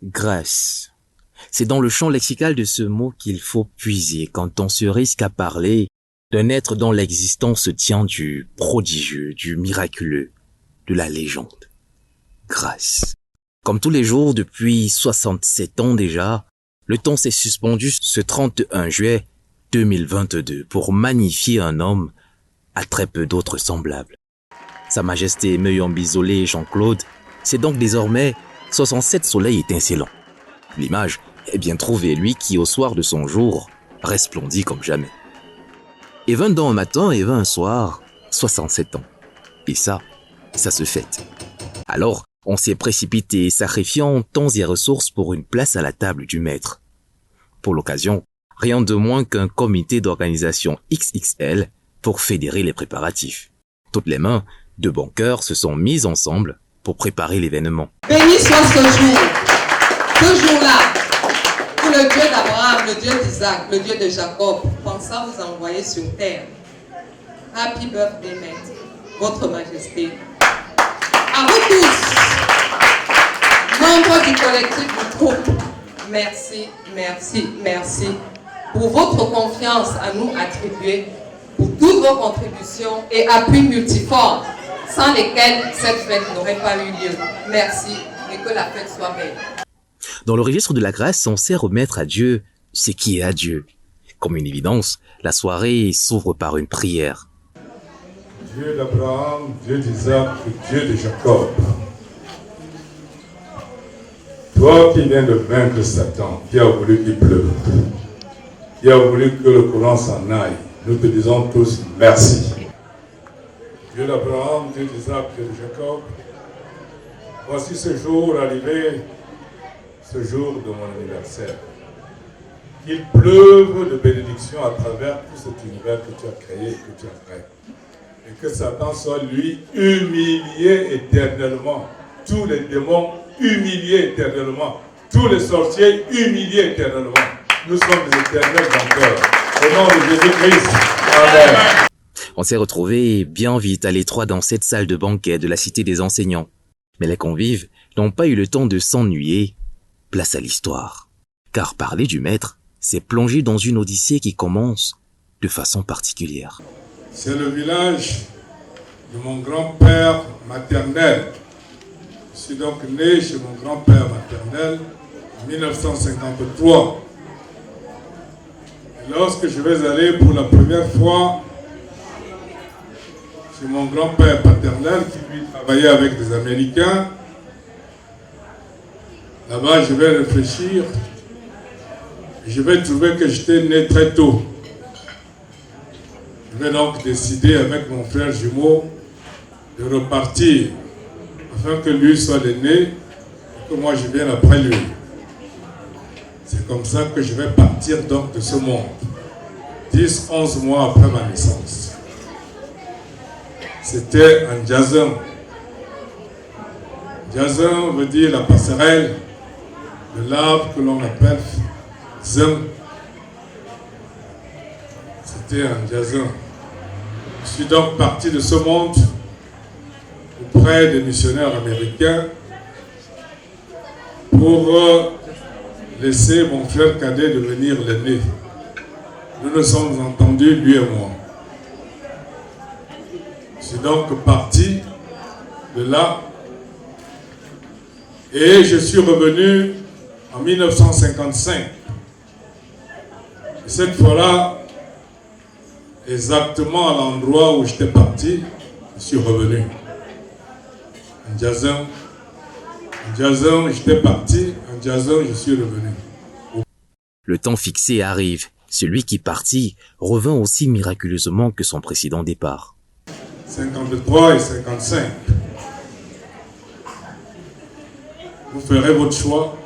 Grâce. C'est dans le champ lexical de ce mot qu'il faut puiser quand on se risque à parler d'un être dont l'existence tient du prodigieux, du miraculeux, de la légende. Grâce. Comme tous les jours depuis 67 ans déjà, le temps s'est suspendu ce 31 juillet 2022 pour magnifier un homme à très peu d'autres semblables. Sa Majesté Meyombi-Zolé Jean-Claude, c'est donc désormais 67 soleils étincelants. L'image est bien trouvée, lui qui, au soir de son jour, resplendit comme jamais. Et 20 ans un matin et 20 un soir, 67 ans. Et ça se fête. Alors, on s'est précipité, sacrifiant temps et ressources pour une place à la table du maître. Pour l'occasion, rien de moins qu'un comité d'organisation XXL pour fédérer les préparatifs. Toutes les mains de bon cœur se sont mises ensemble pour préparer l'événement. Béni soit ce jour-là, où le Dieu d'Abraham, le Dieu d'Isaac, le Dieu de Jacob, pensa vous envoyer sur terre. Happy birthday, maître, votre majesté. À vous tous, membres du collectif du groupe, merci, merci, merci pour votre confiance à nous attribuer, pour toutes vos contributions et appuis multiformes, sans lesquels cette fête n'aurait pas eu lieu. Merci et que la fête soit belle. Dans le registre de la grâce, on sait remettre à Dieu ce qui est à Dieu. Comme une évidence, la soirée s'ouvre par une prière. Dieu d'Abraham, Dieu d'Isaac, Dieu de Jacob. Toi qui viens de vaincre Satan, qui a voulu qu'il pleuve, qui a voulu que le courant s'en aille, nous te disons tous merci. Dieu d'Abraham, Dieu d'Isaac, Dieu de Jacob, voici ce jour arrivé, ce jour de mon anniversaire. Qu'il pleuve de bénédictions à travers tout cet univers que tu as créé et que tu as fait. Et que Satan soit, lui, humilié éternellement. Tous les démons humiliés éternellement. Tous les sorciers humiliés éternellement. Nous sommes des éternels vainqueurs. Au nom de Jésus-Christ. Amen. On s'est retrouvés bien vite à l'étroit dans cette salle de banquet de la cité des enseignants. Mais les convives n'ont pas eu le temps de s'ennuyer. Place à l'histoire. Car parler du maître, c'est plonger dans une odyssée qui commence de façon particulière. C'est le village de mon grand-père maternel. Je suis donc né chez mon grand-père maternel en 1953. Et lorsque je vais aller pour la première fois chez mon grand-père paternel, qui lui travaillait avec des Américains, là-bas je vais réfléchir et je vais trouver que j'étais né très tôt. Je vais donc décider avec mon frère jumeau de repartir afin que lui soit l'aîné et que moi je vienne après lui. C'est comme ça que je vais partir donc de ce monde, 10-11 mois après ma naissance. C'était un Djazin. Djazin veut dire la passerelle de l'arbre que l'on appelle Zin. C'était un Djazin. Je suis donc parti de ce monde auprès des missionnaires américains pour laisser mon frère cadet devenir l'aîné. Nous nous sommes entendus, lui et moi. Je suis donc parti de là et je suis revenu en 1955. Et cette fois-là, exactement à l'endroit où j'étais parti, je suis revenu. Un Djazin, j'étais parti, un Djazin, je suis revenu. Le temps fixé arrive. Celui qui partit revint aussi miraculeusement que son précédent départ. 53 et 55. Vous ferez votre choix.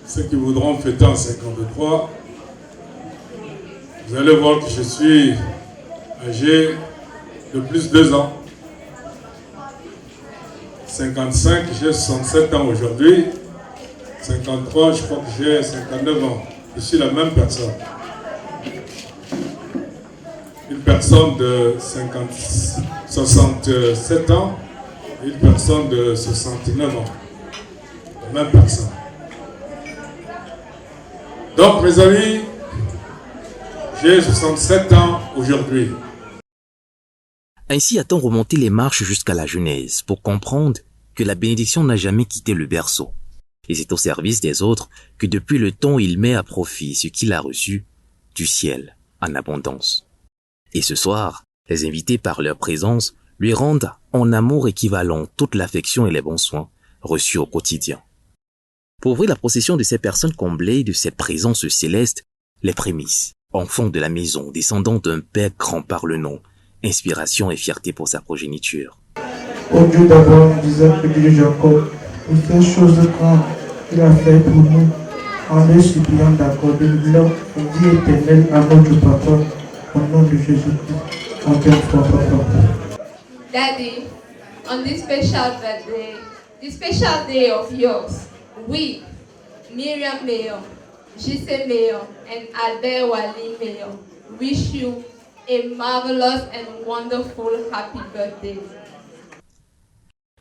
Ceux qui voudront fêter en 53, vous allez voir que je suis âgé de plus de 2 ans. 55, j'ai 67 ans aujourd'hui. 53, je crois que j'ai 59 ans. Je suis la même personne. Une personne de 67 ans et une personne de 69 ans. même personne. Donc, mes amis, j'ai 67 ans aujourd'hui. Ainsi a-t-on remonté les marches jusqu'à la Genèse pour comprendre que la bénédiction n'a jamais quitté le berceau. Et c'est au service des autres que depuis le temps il met à profit ce qu'il a reçu du ciel en abondance. Et ce soir, les invités par leur présence lui rendent en amour équivalent toute l'affection et les bons soins reçus au quotidien. Pour ouvrir la procession de ces personnes comblées de cette présence céleste, les prémices, enfants de la maison, descendants d'un père grand par le nom, inspiration et fierté pour sa progéniture. Au Dieu d'Abraham, d'Isaac et de Jacob, pour ces choses grandes qu'il a fait pour nous, en les suppliant d'accorder leur vie éternelle à notre Papa, au nom de Jésus-Christ, en bien foi, Papa. Daddy, on this special day of yours, we, Miriam Mayo, Jesse Mayo, and Albert Wali Mayo, wish you a marvelous and wonderful happy birthday.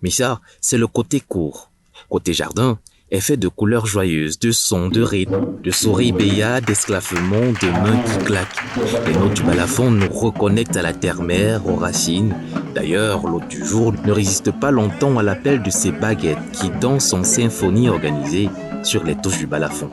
Mais ça, c'est le côté court. Côté jardin est fait de couleurs joyeuses, de sons, de rythmes, de souris béats, d'esclaffements, de mains qui claquent. Les notes du balafon nous reconnectent à la terre-mère, aux racines. D'ailleurs, l'hôte du jour ne résiste pas longtemps à l'appel de ces baguettes qui dansent en symphonie organisée sur les touches du balafon.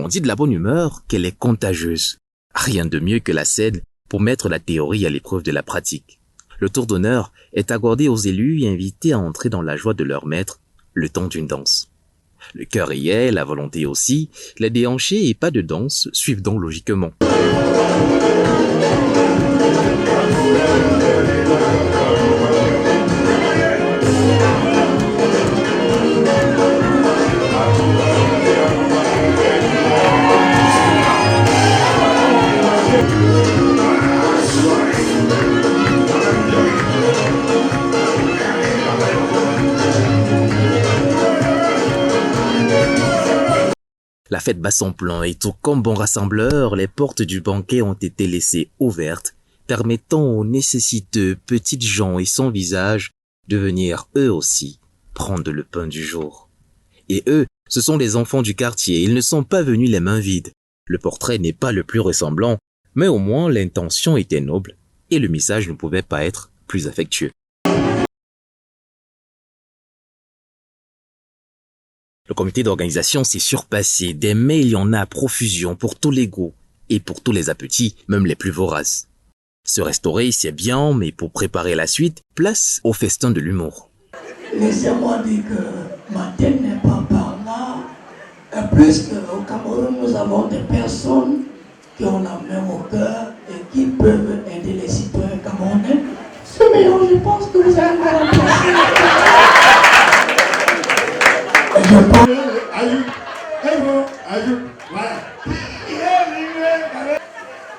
On dit de la bonne humeur qu'elle est contagieuse. Rien de mieux que la scène pour mettre la théorie à l'épreuve de la pratique. Le tour d'honneur est accordé aux élus et invités à entrer dans la joie de leur maître le temps d'une danse. Le cœur y est, la volonté aussi, les déhanchés et pas de danse suivent donc logiquement. La fête bat son plein et tout comme bon rassembleur, les portes du banquet ont été laissées ouvertes, permettant aux nécessiteux petites gens et sans visage de venir eux aussi prendre le pain du jour. Et eux, ce sont les enfants du quartier, ils ne sont pas venus les mains vides. Le portrait n'est pas le plus ressemblant, mais au moins l'intention était noble et le message ne pouvait pas être plus affectueux. Le comité d'organisation s'est surpassé. Des mails, il y en a à profusion pour tous les goûts et pour tous les appétits, même les plus voraces. Se restaurer, c'est bien, mais pour préparer la suite, place au festin de l'humour. Laissez-moi dire que ma tête n'est pas par là. Et plus qu'au Cameroun, nous avons des personnes qui ont la main au cœur et qui peuvent aider les citoyens camerounais. Ce meilleur, je pense que vous allez me remplacer.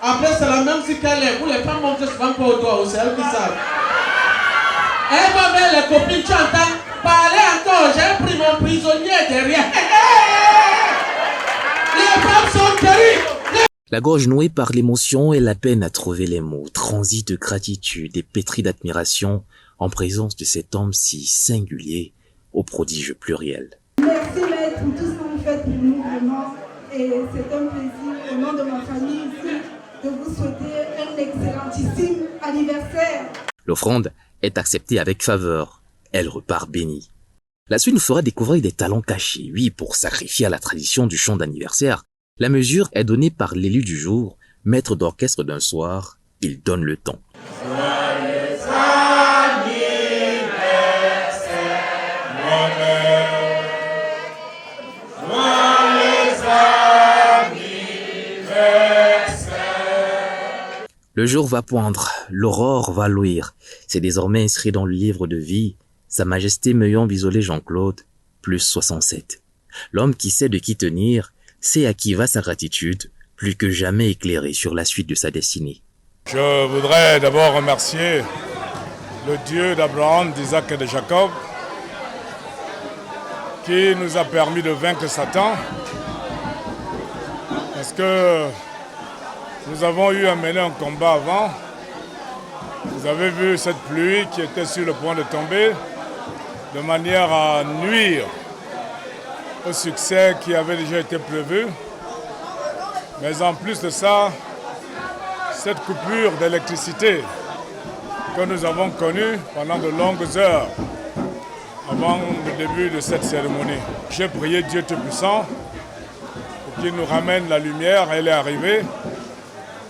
Après, c'est la même si qu'elle est. Vous les femmes montrent souvent pas au doigt, c'est elles qui savent. Elle va vers les copines, tu entends parler encore. J'ai pris mon prisonnier derrière. Les femmes sont terribles. La gorge nouée par l'émotion et la peine à trouver les mots, transit de gratitude et pétri d'admiration en présence de cet homme si singulier au prodige pluriel. Merci maître pour tout ce que vous faites pour nous vraiment et c'est un plaisir au nom de ma famille ici de vous souhaiter un excellentissime anniversaire. L'offrande est acceptée avec faveur, elle repart bénie. La suite nous fera découvrir des talents cachés, oui, pour sacrifier à la tradition du chant d'anniversaire. La mesure est donnée par l'élu du jour, maître d'orchestre d'un soir, il donne le ton. Le jour va poindre, l'aurore va luire. C'est désormais inscrit dans le livre de vie. Sa Majesté Meuillon Bisolé Jean-Claude, plus 67. L'homme qui sait de qui tenir, c'est à qui va sa gratitude, plus que jamais éclairée sur la suite de sa destinée. Je voudrais d'abord remercier le Dieu d'Abraham, d'Isaac et de Jacob, qui nous a permis de vaincre Satan, parce que nous avons eu à mener un combat avant. Vous avez vu cette pluie qui était sur le point de tomber, de manière à nuire au succès qui avait déjà été prévu. Mais en plus de ça, cette coupure d'électricité que nous avons connue pendant de longues heures avant le début de cette cérémonie. J'ai prié Dieu Tout-Puissant pour qu'il nous ramène la lumière. Elle est arrivée.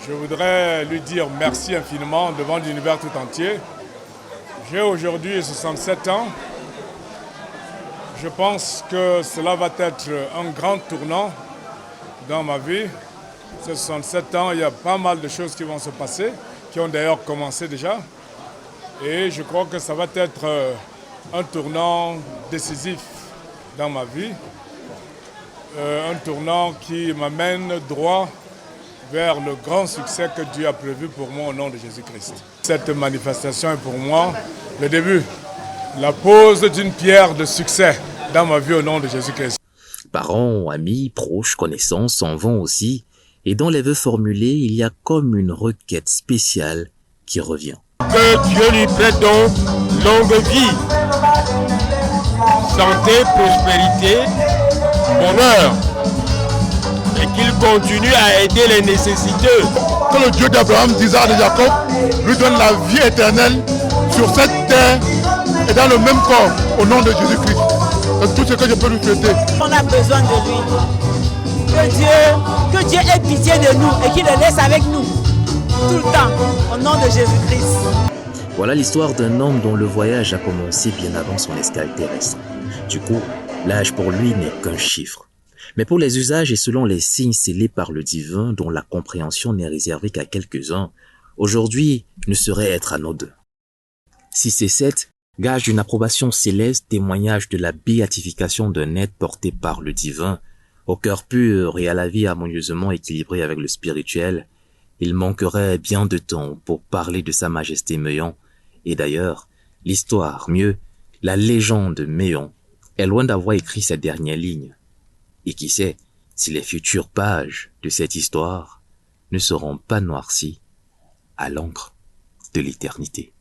Je voudrais lui dire merci infiniment devant l'univers tout entier. J'ai aujourd'hui 67 ans. Je pense que cela va être un grand tournant dans ma vie. Ces 67 ans, il y a pas mal de choses qui vont se passer, qui ont d'ailleurs commencé déjà. Et je crois que ça va être un tournant décisif dans ma vie. Un tournant qui m'amène droit vers le grand succès que Dieu a prévu pour moi au nom de Jésus-Christ. Cette manifestation est pour moi le début, la pose d'une pierre de succès dans ma vie au nom de Jésus-Christ. Parents, amis, proches, connaissances s'en vont aussi, et dans les vœux formulés, il y a comme une requête spéciale qui revient. Que Dieu lui prête donc longue vie, santé, prospérité, bonheur, et qu'il continue à aider les nécessiteux. Que le Dieu d'Abraham, d'Isaac et de Jacob lui donne la vie éternelle sur cette terre et dans le même corps, au nom de Jésus-Christ. C'est tout ce que je peux lui souhaiter. On a besoin de lui. Que Dieu ait pitié de nous et qu'il le laisse avec nous tout le temps, au nom de Jésus-Christ. Voilà l'histoire d'un homme dont le voyage a commencé bien avant son escale terrestre. Du coup, l'âge pour lui n'est qu'un chiffre. Mais pour les usages et selon les signes scellés par le divin dont la compréhension n'est réservée qu'à quelques-uns, aujourd'hui ne saurait être anodin. Si ces 7 gage d'une approbation céleste, témoignage de la béatification d'un être porté par le divin, au cœur pur et à la vie harmonieusement équilibrée avec le spirituel, il manquerait bien de temps pour parler de sa majesté Meyon. Et d'ailleurs, l'histoire, mieux, la légende Meyon, est loin d'avoir écrit ces dernières lignes. Et qui sait si les futures pages de cette histoire ne seront pas noircies à l'encre de l'éternité.